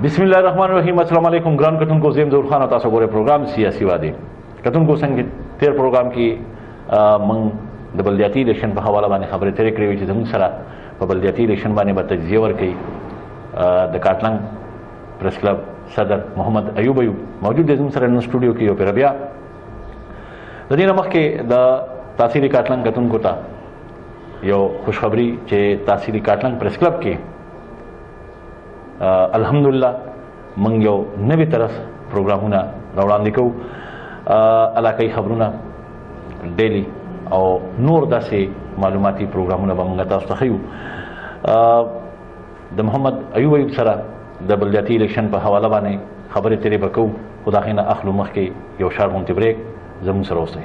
بسم الله الرحمن الرحیم. السلام علیکم ګران کتونکو، زم ظهور خان او تاسو ګورئ پروګرام سیاسي وادي. کتونکو څنګه تیر پروګرام کې من د بلدیاتی الیکشن په حواله باندې خبرې ترې کړې وې چې زموږ سره په بلدیاتی الیکشن باندې به تجزیه ورکوي د کاټلنګ پریس کلب صدر محمد ایوب ایوب موجود دی زموږ سره نن سټوډیو کې. او پرې بیا د دې نه مخکې د تحصیلي کاټلنګ کتونکو ته یو خوشخبري چې تحصیلي کاټلنګ پریس کلب کې الحمدلله موږ یو نوي طرز پروګرامونه راوړاندې کوو، علاقایي خبرونه ډیلی او نور داسې معلوماتي پروګرامونه به موږ تاسو ته ښیو. د محمد ایوب ایوب سره د بلدیاتی الیکشن په حواله باندې خبرې ترې به کوو، خو د هغې نه اخلو مخکې یو شارټ غونتی بریک. زموږ سره اوسئ.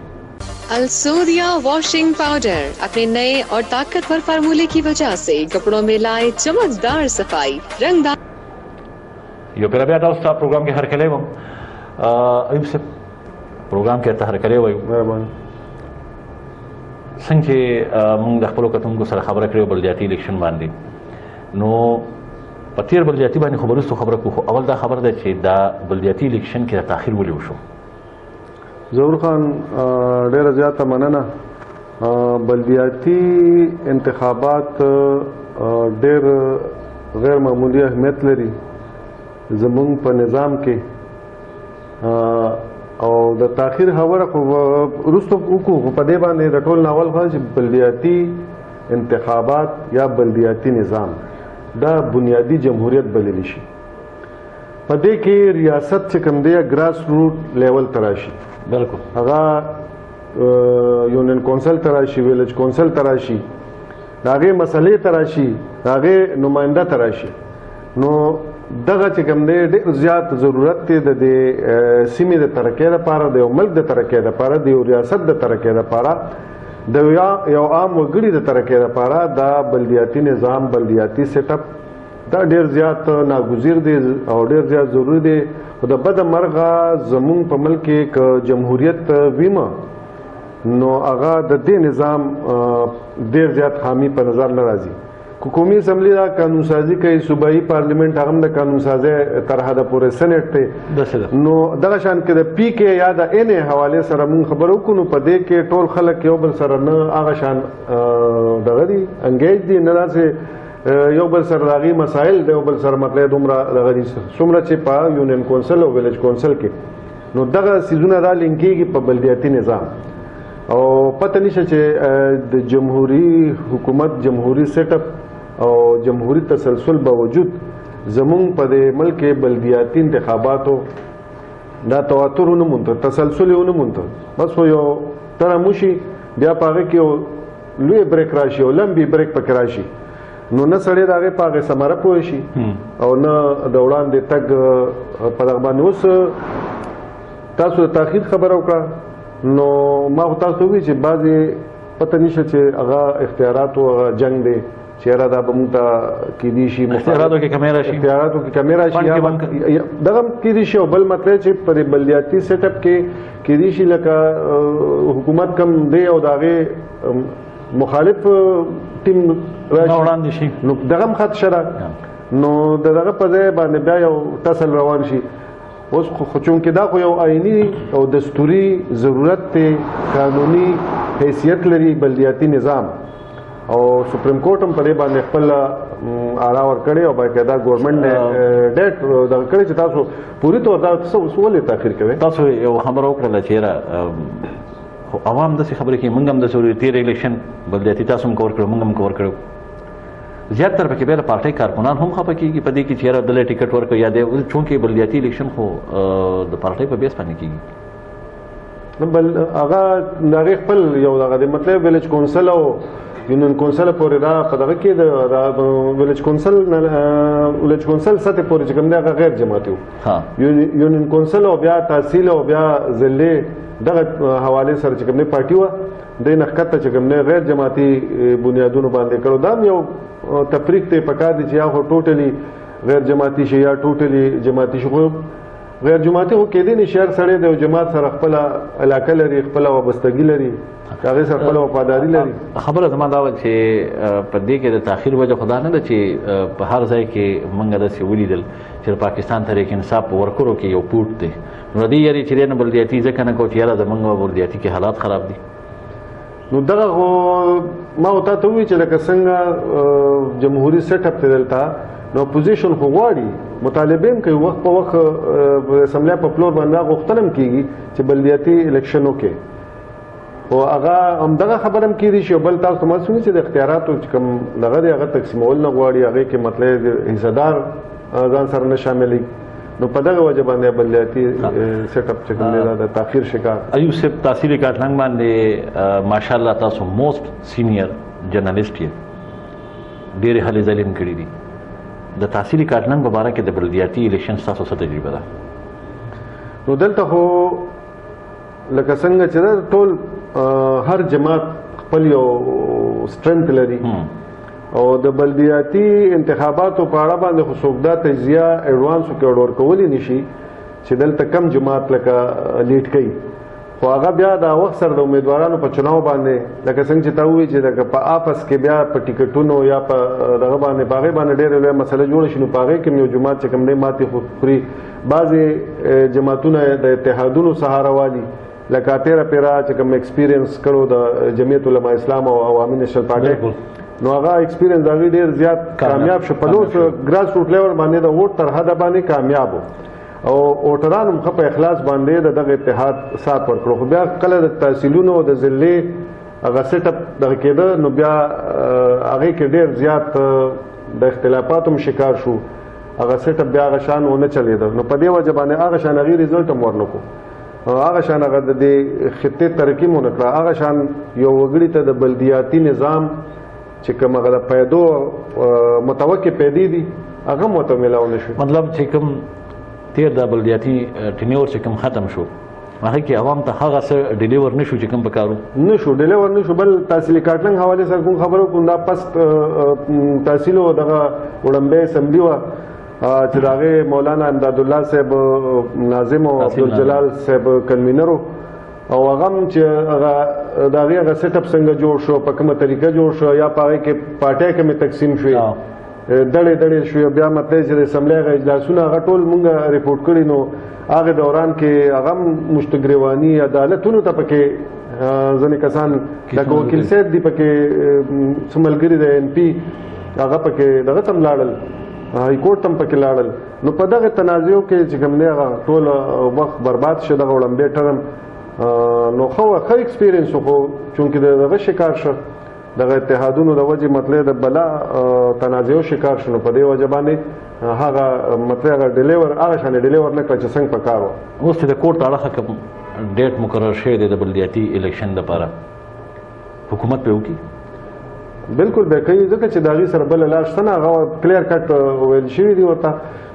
السوریا واشنگ پاؤڈر اپنے نئے اور طاقتور فارمولے کی وجہ سے کپڑوں میں لائے چمکدار صفائی رنگدار. یو پیر بیا تاسو ته پروګرام کې هرکلی وم. ایوب صاحب پروګرام کې ته هرکلی وایو. مهرباني. څنګه چې موږ د خپلو کتونکو سره خبره کړې بلدیاتي الیکشن باندې، نو په تېر بلدیاتي باندې خو به وروستو خبره کوو، خو اول دا خبره ده چې دا بلدیاتي الیکشن کې د تاخیر ولې وشو؟ ظهور خان ډیره زیاته مننه. بلدیاتی انتخابات ډیر غیر معمولی اهمیت لري زمونږ په نظام کې، او د تاخیر خبره خو وروسته وکړو. په دې باندې د ټول ناول خو چې بلدیاتی انتخابات یا بلدیاتی نظام دا بنیادی جمهوریت بللی شي. په دې کې ریاست چې کوم دی ګراس روټ لیول ته راشي، بالکل هغه یونین کونسل ته راشي، ویلج کونسل ته راشي، د هغې مسلې ته راشي، د هغې نماینده ته راشي. نو دغه چې کوم دی ډېر زیات ضرورت دی د دې سیمې د ترقۍ لپاره، د یو ملک د ترقۍ لپاره، د یو ریاست د ترقۍ لپاره، د یو عام وګړي د ترقۍ لپاره دا بلدیاتي نظام، بلدیاتي سیټ اپ دا ډېر زیات ناګزیر دی او ډېر زیات ضروري دی. خو د بده مرغه زمونږ په ملک کې که جمهوریت ویمه نو هغه د دې نظام ډېر زیات خامي په نظر نه راځي. قومي اسمبلی دا قانون سازي کوي، صوبایي پارلیمنٹ هغه هم د قانون سازۍ تر حده پورې سنټ دی. نو دغه شان کې د پی کې یا د این حوالې سره مونږ خبرې وکړو، نو په دې کې ټول خلک یو بل سره نه هغه شان دغه دي انګیج دي، نه داسې یو بل سره د هغې مسایل د یو بل سره مطلع دومره دغه دي څومره چې په یونین کونسل او ویلج کونسل کې. نو دغه څیزونه دا لینک کېږي په بلدیاتي نظام. او پته نشته چې د جمهوري حکومت، جمهوري سیټ اپ او جمهوري تسلسل باوجود زمونږ په دې ملک کې بلدیاتي انتخاباتو دا تواتر ونه مونده، تسلسل یې ونه مونده. بس خو یو تنه موشي بیا په هغې کې یو لوی بریک راشي او لمبي بریک پکې راشي، نو نه سړی د هغې په هغې ثمره پوه شي او نه د وړاندې تګ په دغه باندې. اوس تاسو د تاخیر خبره وکړه، نو ما خو تاسو ته ووایي چې بعضې پته نشته چې هغه اختیاراتو هغه جنګ دی چې یاره دا به مونږ ته کیدی شي، اختیاراتو کې کمی راشي، اختیاراتو کې کمی راشي، دغه هم کیدی شي. او بل مطلب چې په بلدیاتي سیټ اپ کې کیدی شي لکه حکومت کم دی او د هغې مخالف ټیم راشي، شي نو دغه هم خدشه ده. نو د دغه په ځای باندې بیا یو ټسل روان شي. اوس خو چونکې دا خو یو آئیني او دستوري ضرورت دی، قانوني حیثیت لري بلدیاتي نظام، او سپریم کورټ هم په دې باندې خپل آرا ورکړې او باقاعده ګورنمنټ نه ډیټ دغه کړی چې تاسو پوری طور دا ولې تاخیر کوئ. تاسو یو خبره وکړله چې یاره خو عوام داسې خبرې کوي، موږ هم داسې تېر الیکشن بلدیاتي تاسو هم کور کړو، موږ هم کور کړو. زیاتره پکې بیا د پارټۍ کارکنان هم خفه کېږي په دې کې چې یاره دله ټکټ ورکړو یا دی، چونکې بلدیاتي الیکشن خو د پارټۍ په بیس باندې کېږي. بل هغه د هغې خپل یو دغه دی مطلب ویلج کونسل او یونین کونسل پورې دا په دغه کې د ویلج کونسل سطح پورې چې کوم دی هغه غیر جماعتي و. یونین کونسل او بیا تحصیل او بیا ضلعې دغه حوالې سره چې کوم دی پارټي وه، دی نه ښکته چې کوم دی غیر جماعتي بنیادونو باندې کړو. دا هم یو تفریق دی پکار دی چې یا خو ټوټلي غیر جماعتي شي یا ټوټلي جماعتي شي. خو غیر جماعتي خو کېدی نه شهر سړی د جماعت سره خپل علاقه لري خپل وابستګي لري هغه سره خپل وفاداری لري خبره زما دا و چې په دې کې د تاخير وجه خدا نه ده چې په هر ځای کې موږ داسې ولیدل چې پاکستان تحریک انصاف په ورکرو کې یو پوټ دی نو دې یاري چې نه بلدیاتي ځکه نه کو چې یاره زمونږ بلدیاتي کې حالات خراب دي نو دغه ما وتا ته وی چې لکه څنګه جمهوریت سیټ اپ دلته نو اپوزیشن خو غواړي مطالبه هم کوي وخت په وخت اسمبلی په فلور باندې غوښتنه کیږي چې بلدیاتي الیکشن وکړي او هغه هم دغه خبره هم کیږي چې بل تاسو ما سونی چې د اختیاراتو کم لغه دی هغه تقسیمول نه غواړي هغه کې مطلب حصدار ځان سره نه شاملي نو په دغه وجه باندې بلدیاتي سیټ اپ چې کوم دی دا تاخير شکار ایوب صاحب تحصیل کاټلنګ باندې ماشاءالله تاسو موست سینئر جرنالست یې ډېر هلې ځلې کړې دي د تحصیل کاټلنګ په اړه کې د بلدیاتي الیکشن تاسو څه تجربه ده نو دلته خو لکه څنګه چې ټول هر جماعت خپل یو سترنث لري او د بلدیاتی انتخاباتو په اړه باندې خو څوک دا تحزیہ ایڈوانسو کې اورډور کولی نشي چې دلته کم جماعت لکه لیډ کوي خو هغه بیا د وخت سره د امیدوارانو په چناو باندې لکه څنګه چې تا وایي چې په آپس کې بیا په ټیکټونو یا په دغه باندې په هغې باندې ډېرې لویه مسله جوړه شي نو په هغې کې یو جماعت چې کوم دی ماتې خوري بعضې جماعتونه د اتحادونو سهاره والي لکه تیره پیره چې کوم ایکسپیرینس کړو د جمعیت علما اسلام او عوامي نیشنل پارټۍ نو هغه ایکسپیرینس د هغې ډېر زیات کامیاب شو په نور ګراس روټ لیول باندې د ووټ تر حده باندې کامیاب و او ووټران هم ښه په اخلاص باندې د دغه اتحاد سات ورکړو خو بیا کله د تحصیلونو د ضلعې هغه سیټ اپ دغه کېده نو بیا هغې کې ډېر زیات د اختلافاتو هم شکار شو هغه سیټ اپ بیا هغه شان ونه چلېده نو په دې وجه باندې هغه شان هغې ریزلټ هم ورنکړو هغه شان هغه د دې خطې ترقي مو نه کړه هغه شان یو وګړي ته د بلدیاتي نظام چې کوم هغه د پیدو متوقع پیدې دي هغه هم ورته میلاو نه شو مطلب چې کوم تیر د بلدیاتي ټینیور چې کوم ختم شو هغه کې عوام ته هغه څه ډیلیور نشو چې کوم پکارو نشو ډیلیور نشو بل تحصیل کاټلنګ حواله سره کوم خبرو کوم دا پس تحصیل او دغه وړاندې اسمبلی و چې داغه مولانا امداد الله صاحب ناظم او عبدالجلال صاحب کنوینر او هغه چې هغه داغه سیټ اپ څنګه جوړ شو په کومه طریقه جوړ شو یا پاره کې پارټۍ کې تقسیم شوې دړې دړې شو بیا مته چې اسمبلی غ اجلاسونه هغه ټول مونږه ریپورت کړی نو هغه دوران کې هغه مشتګریوانی عدالتونو ته پکې ځنې کسان د وکیل صاحب دی پکې سملګری د ان پی هغه پکې دغه تم لاړل های کورټ تم پکې لاړل نو په دغه تنازعو کې چې کوم نه هغه ټول وخت برباد شو دغه وړاندې ټرم نو خو ایکسپیرینس خو چونکې دغه شکار شو دغه اتحادونو د وجه مطلب د بلا تنازعو شکار شو په دې وجه باندې هغه مطلب هغه ډیلیور هغه شان ډیلیور نه کړ چې څنګه پکارو اوس د کورټ اړه کوم ډیټ مقرر شوی دی د بلدیاتي الیکشن لپاره حکومت په وکی بالکل به کوي ځکه چې داغي سره بل لاش نه هغه کلیر کټ ویل شوی دی ورته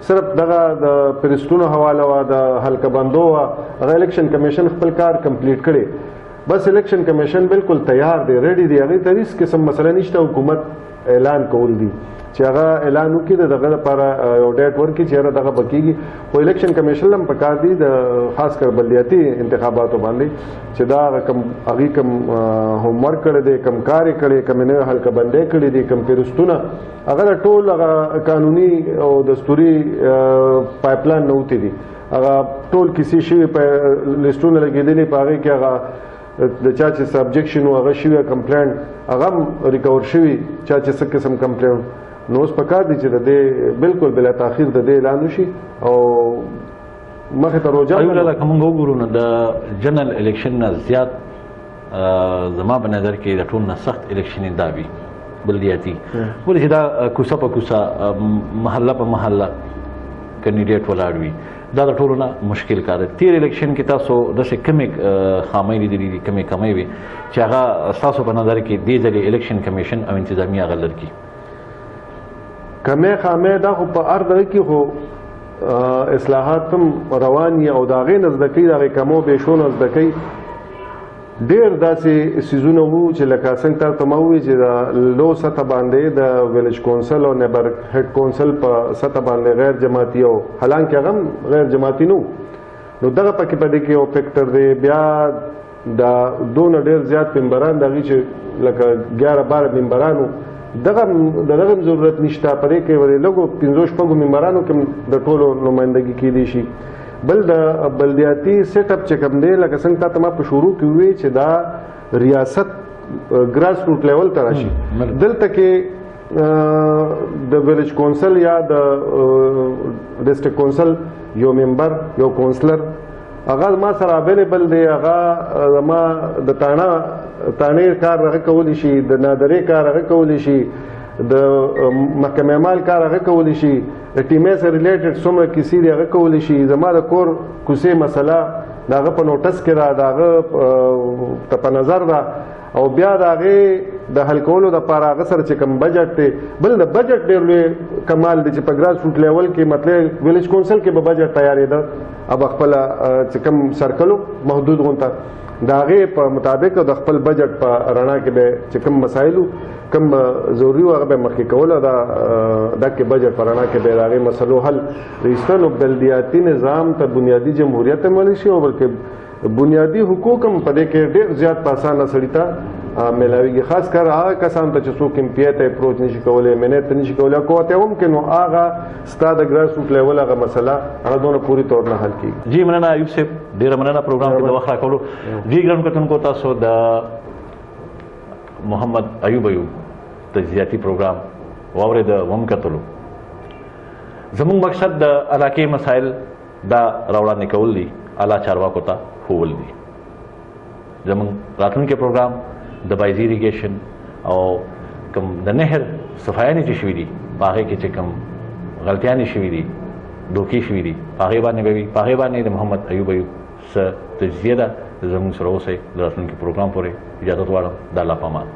صرف دغه د پریسټونو حواله وا د حلقه بندو هغه الیکشن کمیشن خپل کار کمپلیټ کړي بس الیکشن کمیشن بالکل تیار دی ریډي دی هغه ته هیڅ قسم مسله نشته حکومت اعلان کول دي چې هغه اعلان وکړي دغه لپاره یو ډیټ ورکړي چې دغه بکیږي خو الیکشن کمیشن هم پکار دي د خاص کر بلدیاتي انتخاباتو باندې چې دا کم هغه کم هوم ورک کړي دي کم کار کړي کم نه حلقه بندې کړي دي کم پیرستونه هغه ټول هغه قانوني او دستوري پایپلاین نوتی دي هغه ټول کسی شي په لیستونه لګیدلې پاره کې هغه د چا چې سبجیکشن هغه شي کمپلینټ هغه ریکور شوی چا چې څه قسم کمپلینټ نو اوس پکار دي چې د دې بالکل بلا تاخير د دې اعلان وشي او مخه ته روجا ایوب کوم وګورو نه د جنرال الیکشن نه زیات زما په نظر کې د ټول نه سخت الیکشن دا وی بلدیاتی ولې چې دا کوڅه په کوڅه محله په محله کینډیډیټ ولاړ وي دا د ټولو نه مشکل کار دی تیر الیکشن کې تاسو داسې کمې خامۍ لیدلې دي کمې کمۍ وي چې هغه ستاسو په نظر کې دې ځلې الیکشن کمیشن او انتظامیه هغه لري کمې خامۍ دا خو په هر دغه کې خو اصلاحات هم روان دي او د هغې نه زده کوي د هغې کمو بیشو نه زده کوي ډېر داسې څیزونه وو چې لکه څنګه تا ته ما ووایي چې د لو سطح باندې د ویلیج کونسل او نیبر هیډ کونسل په سطح باندې غیر جماعتي او حالانکه هغه هم غیر جماعتي نه نو دغه پکې په دې کې یو فیکټر دی. بیا دا دونه ډېر زیات ممبران د هغې چې لکه 11-12 ممبرانو دغه ضرورت نشته. په دې کې ولې لږو 5-6 ممبرانو کې د ټولو نمایندګي کیدی شي. بل د بلدیاتي سیټ اپ چې کوم دی لکه څنګه تا ته ما په شروع کې وویل چې دا ریاست ګراس روټ لیول ته راشي. دلته کې د ویلیج کونسل یا د ډسټرکټ کونسل یو ممبر یو کونسلر هغه ما سره اویلیبل دی. هغه ما د تانې کار هغه کولی شي، د نادرې کار هغه کولی شي، د محکمې مال کار هغه کولی شي، د ټیمې سره ریلیټډ څومره کیسې دي هغه کولی شي. زما د کور کوڅې مسله د هغه په نوټس کې ده، د هغه ته په نظر ده او بیا د هغې د حل کولو دپاره هغه سره چې کوم بجټ دی. بل د بجټ ډېر لوی کمال دی چې په ګراس روټ لیول کې مطلب ویلیج کونسل کې به بجټ تیارېده اب خپله چې کوم سرکلو محدود غونته د هغې په مطابق د خپل بجټ په رڼا کې به چې کوم مسایلو کوم ضروري وو هغه به مخکې کول او دغه بجټ په رڼا کې به د هغې مسلو حل رایسته. نو بلدیاتي نظام ته بنیادي جمهوریت هم ویلی شي او بلکې بنیادي حقوق هم په دې کې ډېر زیات په اسانه سړي ته میلاویږي. خاص کر هغه کسان ته چې څوک ایم پی ای ته اپروچ نشي کولی، منیت ته نشي کولی، کوته هم کې نو هغه ستا د ګراس روټ لیول هغه مسله هغه دونه پوري طور نه حل کېږي. جی مننه ایوب صاحب، ډېره مننه پروګرام کې د وخت راکولو. جی ګرانو کتونکو، تاسو د محمد ایوب ایوب تجزیاتي پروګرام واورېد هم کتلو. زموږ مقصد د علاقې مسایل دا راوړاندې کول دي، اعلی چارواکو ته ښوول دي. زموږ راتلونکی پروګرام د بایز ایریګیشن او کوم د نهر صفایانې چې شوي دي په هغې کې چې کوم غلطیانې شوي دي، دوکې شوي دي، په هغې باندې به وي. په هغې باندې د محمد ایوب ایوب څه تجزیه ده. زموږ سره اوسئ. د راتلونکي پروګرام پورې اجازت غواړم. د الله په امان.